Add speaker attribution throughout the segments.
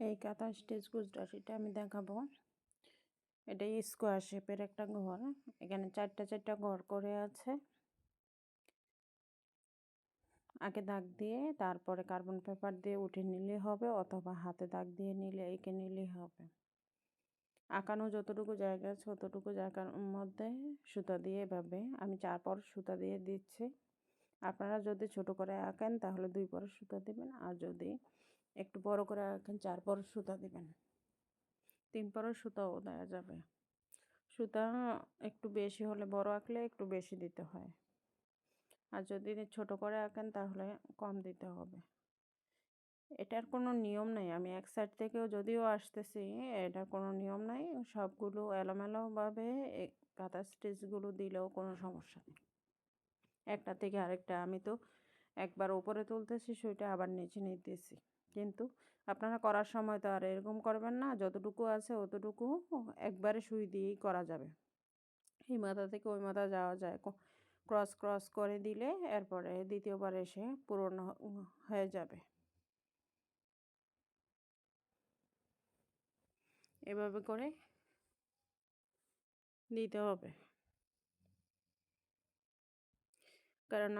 Speaker 1: এই কাঁথা স্টিচ গুজরাটিটা আমি দেখাবো। এটা স্কোয়ার শেপের একটা ঘর। এখানে চারটা ঘর করে আছে। আগে দাগ দিয়ে তারপরে কার্বন পেপার দিয়ে উঠে নিলে হবে, অথবা হাতে দাগ দিয়ে এঁকে নিলেই হবে। আঁকানো যতটুকু জায়গা আছে ততটুকু জায়গার মধ্যে সুতা দিয়ে এভাবে আমি 4 পর সুতা দিয়ে দিচ্ছি। আপনারা যদি ছোট করে আঁকেন তাহলে 2 পর সুতা দিবেন, আর যদি একটু বড় করে আঁকেন 4 পর সুতা দিবেন। 3 পরের সুতাও দেওয়া যাবে। সুতা একটু বেশি হলে, বড় আঁকলে একটু বেশি দিতে হয়, আর যদি ছোট করে আঁকেন তাহলে কম দিতে হবে। এটার কোনো নিয়ম নাই। আমি এক সাইড থেকেও যদিও আসতেছি, এটার কোনো নিয়ম নাই। সবগুলো এলোমেলোভাবে কাঁথা স্টিচগুলো দিলেও কোনো সমস্যা নেই। একটা থেকে আরেকটা আমি তো একবার উপরে তুলতেছি সুইটা, আবার নিচে নিতেছি। কিন্তু আপনারা করার সময় তো আর এরকম করবেন না, যতটুকু আছে অতটুকু একবারে সুই দিয়েই করা যাবে। এই মাথা থেকে ওই মাথা যাওয়া যায়, ক্রস করে দিলে এরপরে দ্বিতীয়বার এসে পূরণ হয়ে যাবে। এভাবে করে দিতে হবে, কারণ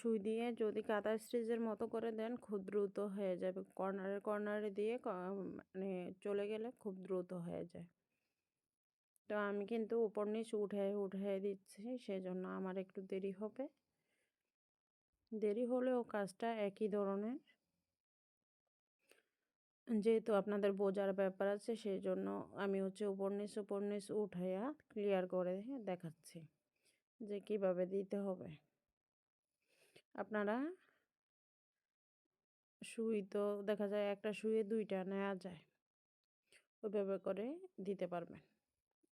Speaker 1: সুই দিয়ে যদি কাঁথা স্টিচের মতো করে দেন খুব দ্রুত হয়ে যাবে। কর্নারে দিয়ে মানে চলে গেলে খুব দ্রুত হয়ে যায়। তো আমি কিন্তু উপর নিচ উঠে দিচ্ছি, সেজন্য আমার একটু দেরি হবে। দেরি হলেও কাজটা একই ধরনের, যেহেতু আপনাদের বোঝার ব্যাপার আছে সেই জন্য আমি উপর নিচ উঠাইয়া ক্লিয়ার করে দেখাচ্ছি যে কিভাবে দিতে হবে। আপনারা সুই তো দেখা যায় একটা সুইয়ে 2টা নেওয়া যায়, ওইভাবে করে দিতে পারবেন,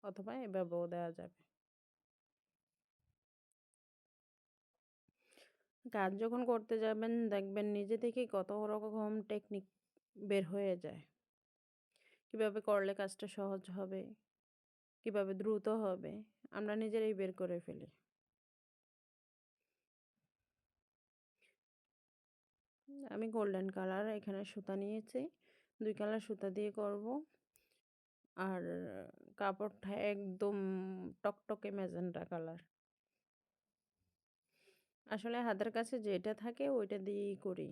Speaker 1: অথবা এভাবেও দেওয়া যাবে। কাজ যখন করতে যাবেন দেখবেন নিজে থেকেই কত রকম টেকনিক বের হয়ে যায়। কিভাবে করলে কাজটা সহজ হবে, কিভাবে দ্রুত হবে, আমরা নিজেরাই বের করে ফেলি। আমি গোল্ডেন কালার এখানে সুতা নিয়েছি, 2 কালার সুতা দিয়ে করব। আর কাপড়টা একদম টকটকে ম্যাজেন্টা কালার। আসলে হাতের কাছে যেটা থাকে ওইটা দিয়েই করি।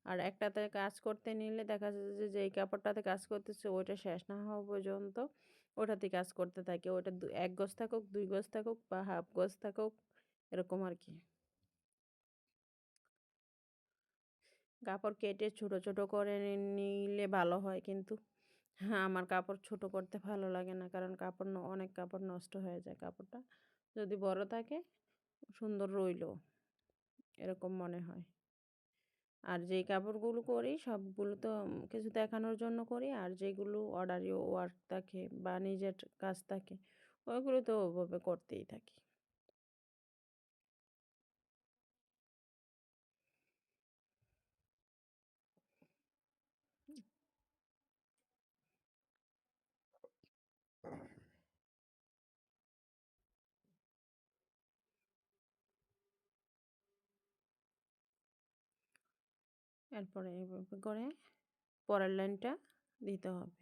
Speaker 1: আর একটাতে কাজ করতে নিলে দেখা যায় যে যেই কাপড়টাতে কাজ করতেছে ওইটা শেষ না হওয়া পর্যন্ত ওটাতে কাজ করতে থাকি। ওইটা 1 গজ থাকুক, 2 গজ থাকুক বা হাফ গজ থাকুক, এরকম আর কি। কাপড় কেটে ছোট করে নিলে ভালো হয়, কিন্তু হ্যাঁ, আমার কাপড় ছোট করতে ভালো লাগে না, কারণ অনেক কাপড় নষ্ট হয়ে যায়। কাপড়টা যদি বড় থাকে সুন্দর রইলো, এরকম মনে হয়। আর যেই কাপড়গুলো করি সবগুলো তো কিছু দেখানোর জন্য করি, আর যেগুলো অর্ডারি ওয়ার্ক থাকে বা নিজের কাজ থাকে ওইগুলো তো ওভাবে করতেই থাকি। এরপরে এইভাবে করে পরের লাইনটা দিতে হবে।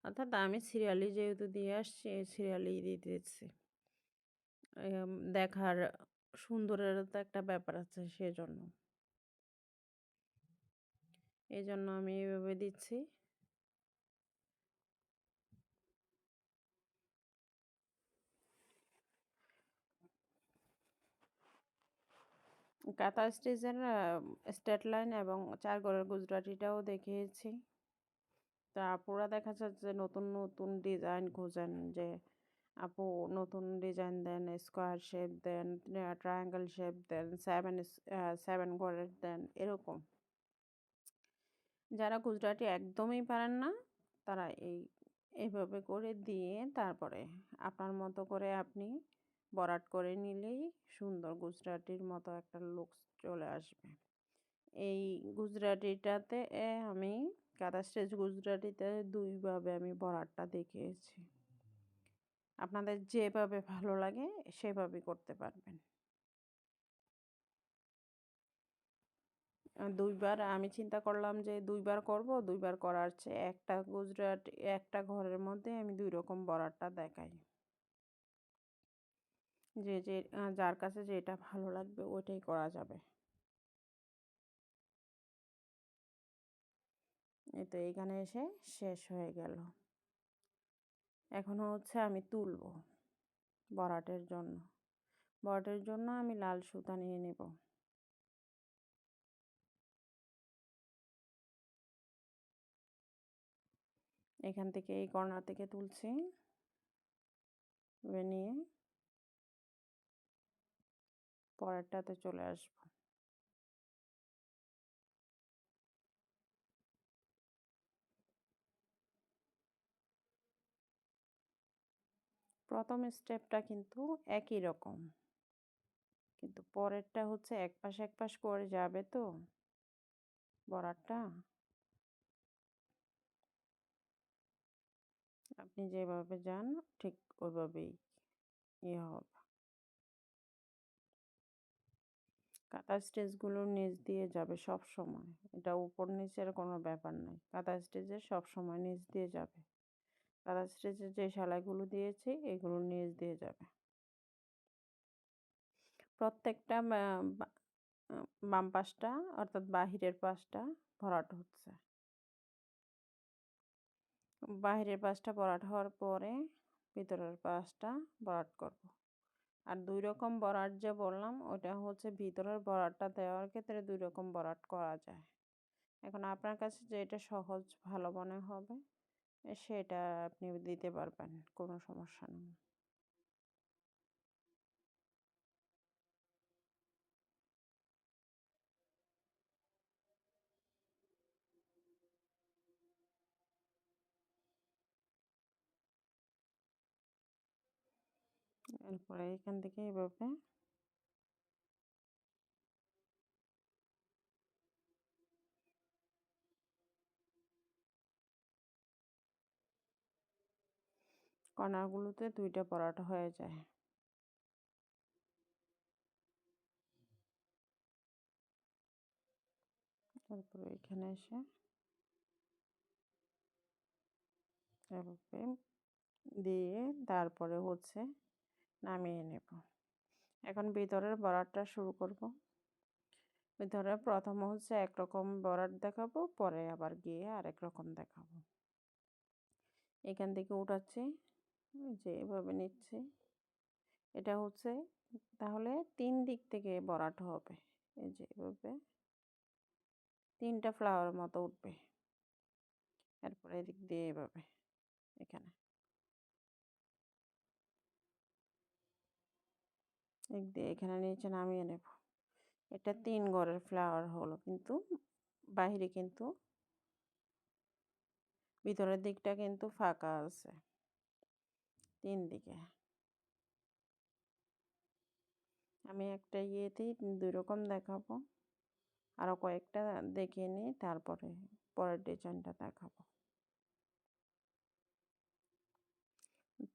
Speaker 1: অর্থাৎ আমি সিরিয়ালি যেহেতু দিয়ে আসছি, সিরিয়ালি দিতেছি। দেখার সুন্দরের তো একটা ব্যাপার আছে, সেজন্য এই জন্য আমি এইভাবে দিচ্ছি। কাঁথা স্টিচের স্ট্রেট লাইন এবং 4 ঘরের গুজরাটিটাও দেখিয়েছি। তা আপুরা দেখা যাচ্ছে নতুন ডিজাইন খোঁজেন, যে আপু নতুন ডিজাইন দেন, স্কোয়ার শেপ দেন, ট্রায়াঙ্গেল শেপ দেন, 7 ঘরের দেন, এরকম। যারা গুজরাটি একদমই পারেন না তারা এইভাবে করে দিয়ে তারপরে আপনার মতো করে আপনি ভরাট করে নিলেই সুন্দর গুজরাটির মতো একটা লুক চলে আসবে। এই গুজরাটিটাতে আমি কাঁথা স্টিচ গুজরাটিতে 2ভাবে আমি ভরাটটা দেখিয়েছি। আপনাদের যেভাবে ভালো লাগে সেভাবে করতে পারবেন। দুইবার আমি চিন্তা করলাম যে দুইবার করব, দুইবার করার চেয়ে একটা ঘরের মধ্যে আমি ২ রকম বড়াটা দেখাই। যে যার কাছে যেটা ভালো লাগবে ওইটাই করা যাবে। এই তো এইখানে এসে শেষ হয়ে গেল। এখন হচ্ছে আমি তুলবো বড়াটের জন্য। বড়াটের জন্য আমি লাল সুতা নিয়ে নেব। এখান থেকে এই কর্নার থেকে তুলছি, তুলে নিয়ে পরেরটাতে চলে আসবো। প্রথম স্টেপটা কিন্তু একই রকম, কিন্তু পরেরটা হচ্ছে এক পাশ করে যাবে তো বড়াটা। আপনি যেভাবে যান ঠিক ওইভাবেই হবে। কাঁথা স্টিচগুলোর নিচ দিয়ে যাবে সব সময়, এটা উপর নিচের কোনো ব্যাপার নাই, কাঁথা স্টিচের সব সময় নিচ দিয়ে যাবে। কাঁথা স্টিচের যে সেলাইগুলো দিয়েছি এগুলোর নিচ দিয়ে যাবে। প্রত্যেকটা বাম পাশটা অর্থাৎ বাহিরের পাশটা ভরাট হচ্ছে। বাহিরের পাশটা ভরাট হওয়ার পরে ভিতরের পাশটা ভরাট করব। আর ২ রকম ভরাট যে বললাম ওটা হচ্ছে ভিতরের ভরাটটা দেওয়ার ক্ষেত্রে ২ রকম ভরাট করা যায়। এখন আপনার কাছে যেটা সহজ ভালো মনে হবে সেটা আপনি দিতে পারবেন, কোনো সমস্যা নেই। এরপরে এখান থেকে এভাবে কর্নারগুলোতে ২টা ভরাট হয়ে যায়। তারপরে এখানে এসে এভাবে দিয়ে তারপরে হচ্ছে নামিয়ে নেব। এখন ভিতরের ভরাটটা শুরু করব। ভিতরে প্রথম হচ্ছে একরকম ভরাট দেখাবো, পরে আবার গিয়ে আরেক রকম দেখাবো। এখান থেকে উঠাচ্ছি, যে এভাবে নিচ্ছি। এটা হচ্ছে তাহলে ৩ দিক থেকে ভরাট হবে। এই যে এভাবে ৩টা ফ্লাওয়ার মতো উঠবে। এরপরে এদিক দিয়ে এভাবে এখানে এদিক দিয়ে এখানে নিচে নামিয়ে নেব। এটা ৩ ঘরের ফ্লাওয়ার হলো, কিন্তু বাহিরে কিন্তু ভিতরের দিকটা কিন্তু ফাঁকা আছে ৩ দিকে। আমি একটা ইয়েতেই ২ রকম দেখাবো, আরও কয়েকটা দেখিয়ে নিই তারপরে পরের ডিজাইনটা দেখাবো।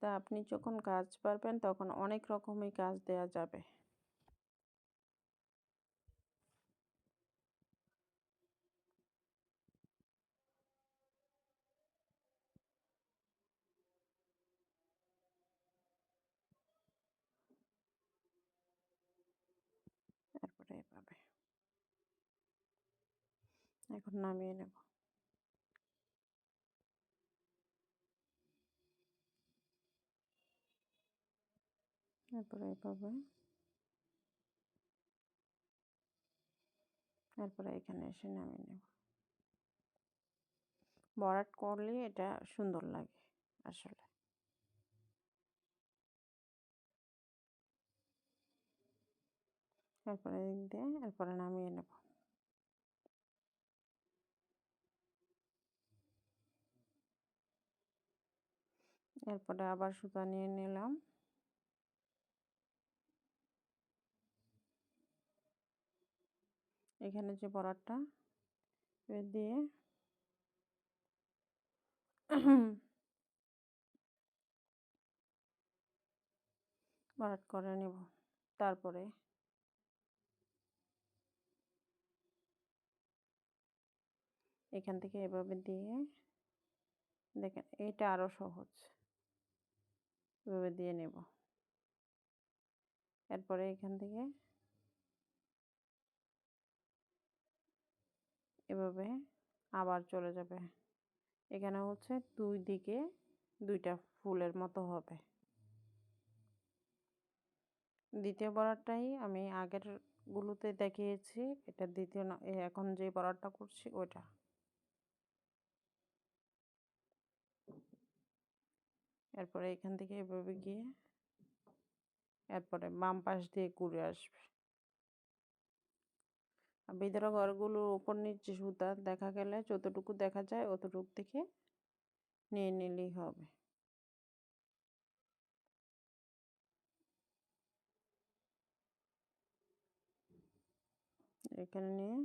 Speaker 1: তা আপনি যখন কাজ পারবেন তখন অনেক রকমই কাজ দেয়া যাবে। তারপরে এভাবে এখন নামিয়ে নেব। তারপরে এভাবে, তারপরে এখানে এসে নামিয়ে নেব। ভরাট করলে এটা সুন্দর লাগে আসলে। তারপরে এদিক দিয়ে এরপরে নামিয়ে নেব। এরপরে আবার সুতা নিয়ে নিলাম। এখানে যে ভরাটটা দিয়ে ভরাট করে নেব। তারপরে এখান থেকে এভাবে দিয়ে দেখেন, এটা আরো সহজ। এভাবে দিয়ে নেব। এরপরে এখান থেকে এভাবে আবার চলে যাবে। এখানে হচ্ছে 2 দিকে 2টা ফুলের মতো হবে। দ্বিতীয় বর্ডারটাই আমি আগের গুলোতে দেখিয়েছি। এটা দ্বিতীয় না, এখন যে বর্ডারটা করছি ওইটা। এরপরে এখান থেকে এভাবে গিয়ে এরপরে বাম পাশ দিয়ে ঘুরে আসবে। ভিতরে ঘরগুলোর উপর নিচে সুতা দেখা গেলে যতটুকু দেখা যায় অতটুকু থেকে নিয়ে নিলেই হবে। এখানে নিয়ে